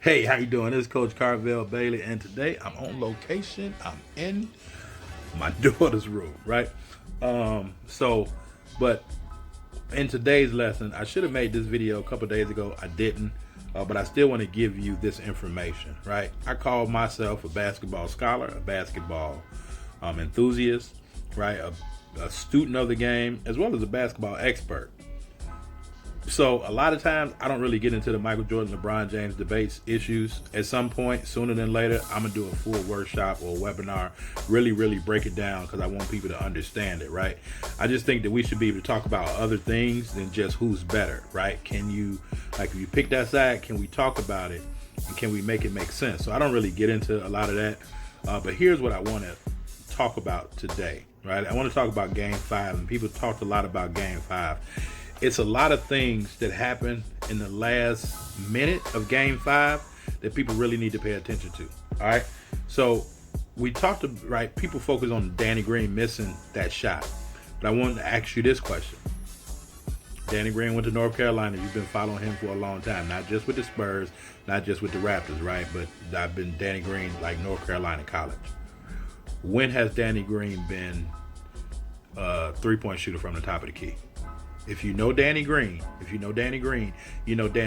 Hey, how you doing? This is Coach Carvel Bailey, and today I'm on location. I'm in my daughter's room, right? So, but in today's lesson, I should have made this video a couple days ago. I didn't, but I still want to give you this information, right? I call myself a basketball scholar, a basketball enthusiast, right? A student of the game, as well as a basketball expert. So a lot of times I don't really get into the Michael Jordan, LeBron James debates issues. At some point, sooner than later, I'm gonna do a full workshop or a webinar, really break it down because I want people to understand it, right? I just think that we should be able to talk about other things than just who's better, right? Can you, like, if you pick that side, can we talk about it and can we make it make sense? So I don't really get into a lot of that, but here's what I want to talk about today, right? I want to talk about Game 5, and people talked a lot about Game 5. It's a lot of things that happen in the last minute of Game 5 that people really need to pay attention to. All right. So we talked, right? People focus on Danny Green missing that shot. But I wanted to ask you this question. Danny Green went to North Carolina. You've been following him for a long time, not just with the Spurs, not just with the Raptors, right? But I've been Danny Green, like North Carolina College. When has Danny Green been a three-point shooter from the top of the key? If you know Danny Green, you know Danny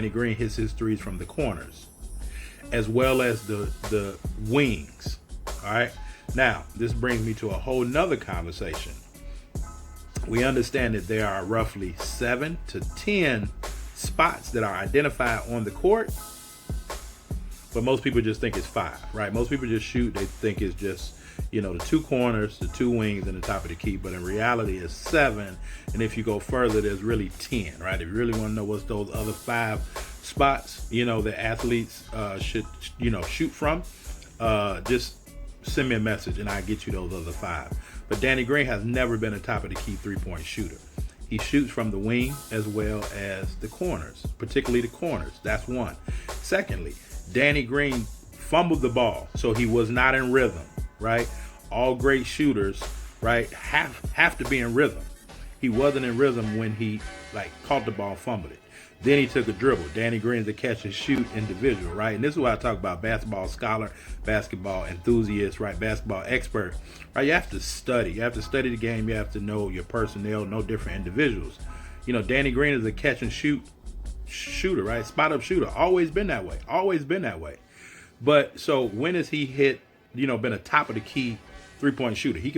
Green hits his threes from the corners, as well as the wings. All right. Now, this brings me to a whole nother conversation. We understand that there are roughly 7 to 10 spots that are identified on the court, but most people just think it's 5, right? Most people just shoot. They think it's just, the two corners, the two wings, and the top of the key. But in reality, it's 7. And if you go further, there's really 10, right? If you really want to know what's those other 5 spots, that athletes should, shoot from, just send me a message and I'll get you those other 5. But Danny Green has never been a top of the key three-point shooter. He shoots from the wing as well as the corners, particularly the corners. That's one. Secondly, Danny Green fumbled the ball, so he was not in rhythm, right? All great shooters, right, have to be in rhythm. He wasn't in rhythm when he caught the ball, fumbled it. Then he took a dribble. Danny Green's a catch and shoot individual, right? And this is why I talk about basketball scholar, basketball enthusiast, right? Basketball expert, right? You have to study. You have to study the game. You have to know your personnel, know different individuals. Danny Green is a catch and shoot shooter, right? Spot up shooter. Always been that way. Always been that way. But so when has he hit, been a top of the key three-point shooter? He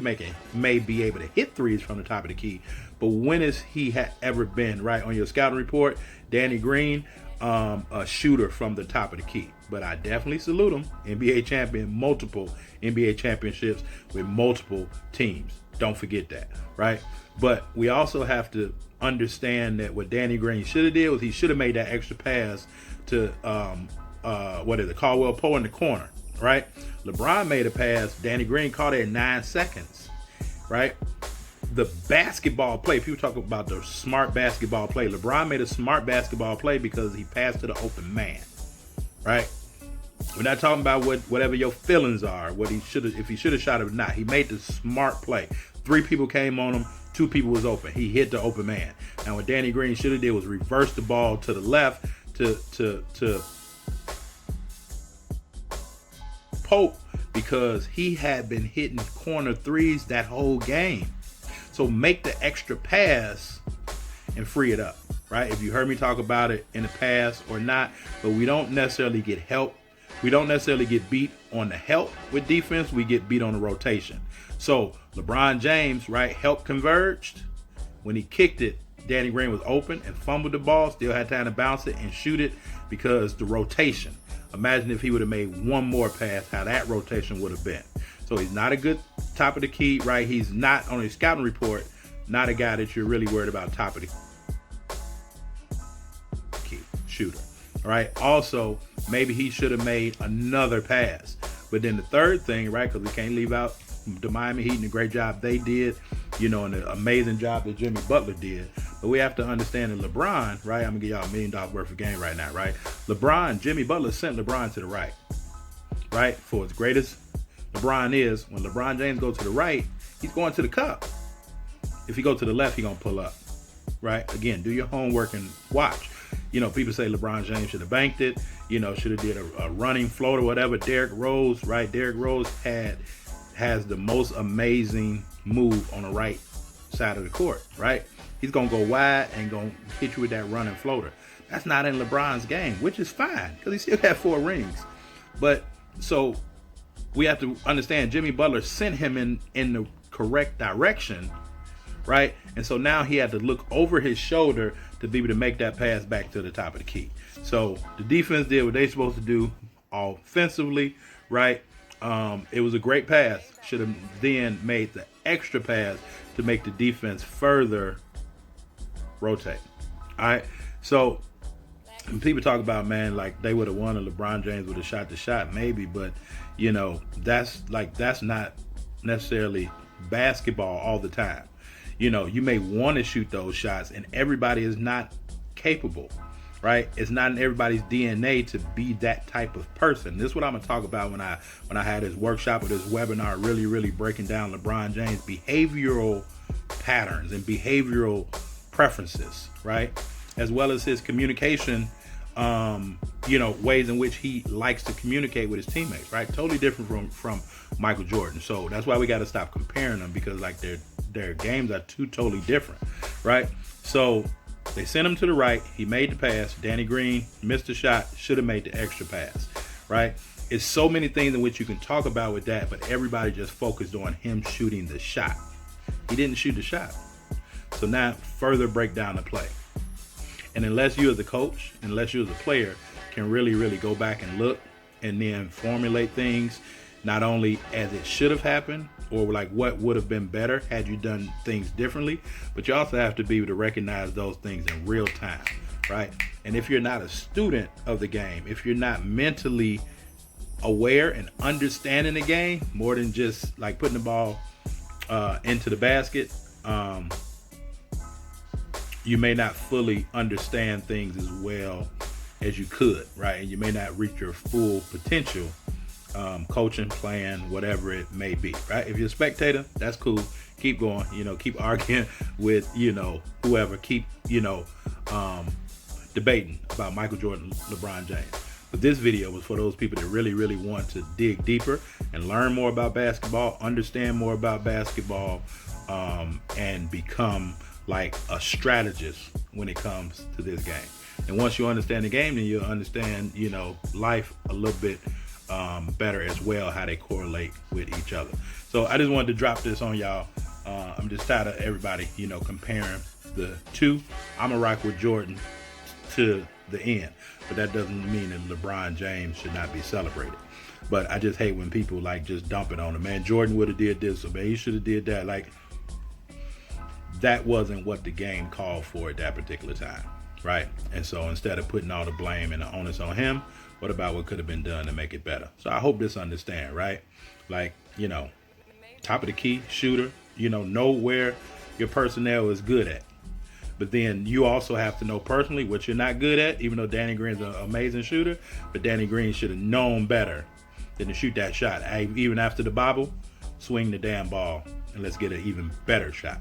may be able to hit threes from the top of the key, but when has he ever been, right, on your scouting report, Danny Green, a shooter from the top of the key? But I definitely salute him. NBA champion, multiple NBA championships with multiple teams. Don't forget that, right? But we also have to understand that what Danny Green should have did was he should have made that extra pass to Caldwell Pope in the corner, right? LeBron made a pass. Danny Green caught it in 9 seconds, right? The basketball play, people talk about the smart basketball play. LeBron made a smart basketball play because he passed to the open man, right? We're not talking about whatever your feelings are, if he should have shot it or not. He made the smart play. 3 people came on him, 2 people was open. He hit the open man. Now what Danny Green should have did was reverse the ball to the left to Pope, because he had been hitting corner threes that whole game. So make the extra pass and free it up, right? If you heard me talk about it in the past or not, but we don't necessarily get help. We don't necessarily get beat on the help with defense. We get beat on the rotation. So LeBron James, right, help converged. When he kicked it, Danny Green was open and fumbled the ball, still had time to bounce it and shoot it because the rotation. Imagine if he would have made one more pass, how that rotation would have been. So he's not a good top of the key, right? He's not, on his scouting report, not a guy that you're really worried about top of the key shooter, all right? Also, maybe he should have made another pass. But then the third thing, right, because we can't leave out the Miami Heat and the great job they did, and the amazing job that Jimmy Butler did. But we have to understand that LeBron, right, I'm going to give y'all $1 million worth of game right now, right? Jimmy Butler sent LeBron to the right, right? For as great as LeBron is, when LeBron James goes to the right, he's going to the cup. If he goes to the left, he's going to pull up, right? Again, do your homework and watch. people say LeBron James should have banked it, should have did a running float or whatever. Derrick Rose, right? Derrick Rose has the most amazing move on the right side of the court, right? He's going to go wide and going to hit you with that running floater. That's not in LeBron's game, which is fine because he still had 4 rings. But so we have to understand Jimmy Butler sent him in the correct direction, right? And so now he had to look over his shoulder to be able to make that pass back to the top of the key. So the defense did what they supposed to do offensively, right? It was a great pass. Should have then made the extra pass to make the defense further rotate. All right. So when people talk about, man, like they would have won and LeBron James would have shot the shot, maybe, but that's not necessarily basketball all the time. You may want to shoot those shots, and everybody is not capable, right? It's not in everybody's DNA to be that type of person. This is what I'm gonna talk about when I had this workshop or this webinar, really breaking down LeBron James' behavioral patterns and behavioral preferences, right? As well as his communication, ways in which he likes to communicate with his teammates, right? Totally different from Michael Jordan. So that's why we got to stop comparing them, because like their games are totally different, right? So they sent him to the right. He made the pass. Danny Green missed the shot. Should have made the extra pass, right? It's so many things in which you can talk about with that, but everybody just focused on him shooting the shot. He didn't shoot the shot. So now further break down the play. And unless you as a coach, unless you as a player can really go back and look and then formulate things, not only as it should have happened or like what would have been better had you done things differently, but you also have to be able to recognize those things in real time, right? And if you're not a student of the game, if you're not mentally aware and understanding the game more than just like putting the ball into the basket, you may not fully understand things as well as you could, right? And you may not reach your full potential, coaching, playing, whatever it may be, right? If you're a spectator, that's cool. Keep going, keep arguing with, whoever, keep, debating about Michael Jordan, LeBron James. But this video was for those people that really want to dig deeper and learn more about basketball, understand more about basketball, and become like a strategist when it comes to this game. And once you understand the game, then you'll understand, life a little bit better as well, how they correlate with each other. So I just wanted to drop this on y'all. I'm just tired of everybody, comparing the two. I'm a rock with Jordan to the end, but that doesn't mean that LeBron James should not be celebrated. But I just hate when people like just dump it on him. Man, Jordan would have did this, or man, he should have did that. Like, that wasn't what the game called for at that particular time, right? And so instead of putting all the blame and the onus on him, what about what could have been done to make it better? So I hope this understand, right? Like, top of the key shooter, know where your personnel is good at. But then you also have to know personally what you're not good at, even though Danny Green's an amazing shooter, but Danny Green should have known better than to shoot that shot. Even after the bobble, swing the damn ball and let's get an even better shot.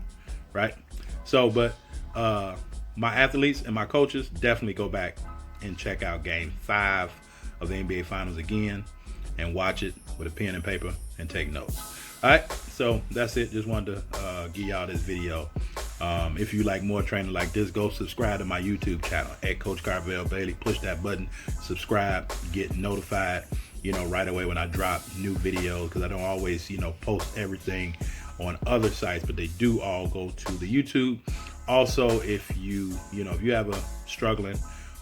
Right? So, but my athletes and my coaches definitely go back and check out Game 5 of the NBA Finals again and watch it with a pen and paper and take notes. All right, so that's it. Just wanted to give y'all this video. If you like more training like this, go subscribe to my YouTube channel at Coach Carvel Bailey. Push that button, subscribe, get notified, right away when I drop new videos, because I don't always, post everything on other sites, but they do all go to the YouTube. Also, if you have a struggling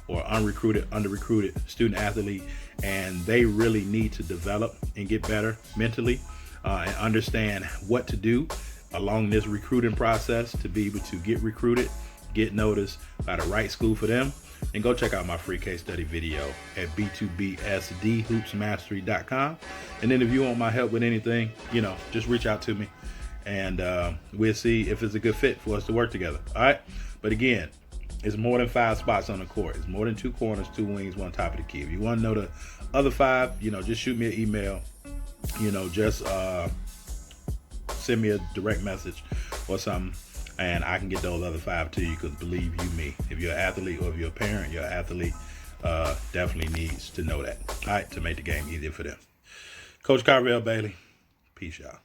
or unrecruited, under-recruited student athlete and they really need to develop and get better mentally and understand what to do along this recruiting process to be able to get recruited, get noticed by the right school for them, then go check out my free case study video at b2bsdhoopsmastery.com. And then if you want my help with anything, just reach out to me. And we'll see if it's a good fit for us to work together. All right. But again, it's more than 5 spots on the court. It's more than 2 corners, 2 wings, 1 top of the key. If you want to know the other 5, just shoot me an email. Just send me a direct message or something. And I can get those other 5 to you, because believe you me, if you're an athlete or if you're a parent, your athlete definitely needs to know that, all right, to make the game easier for them. Coach Carvel Bailey, peace, y'all.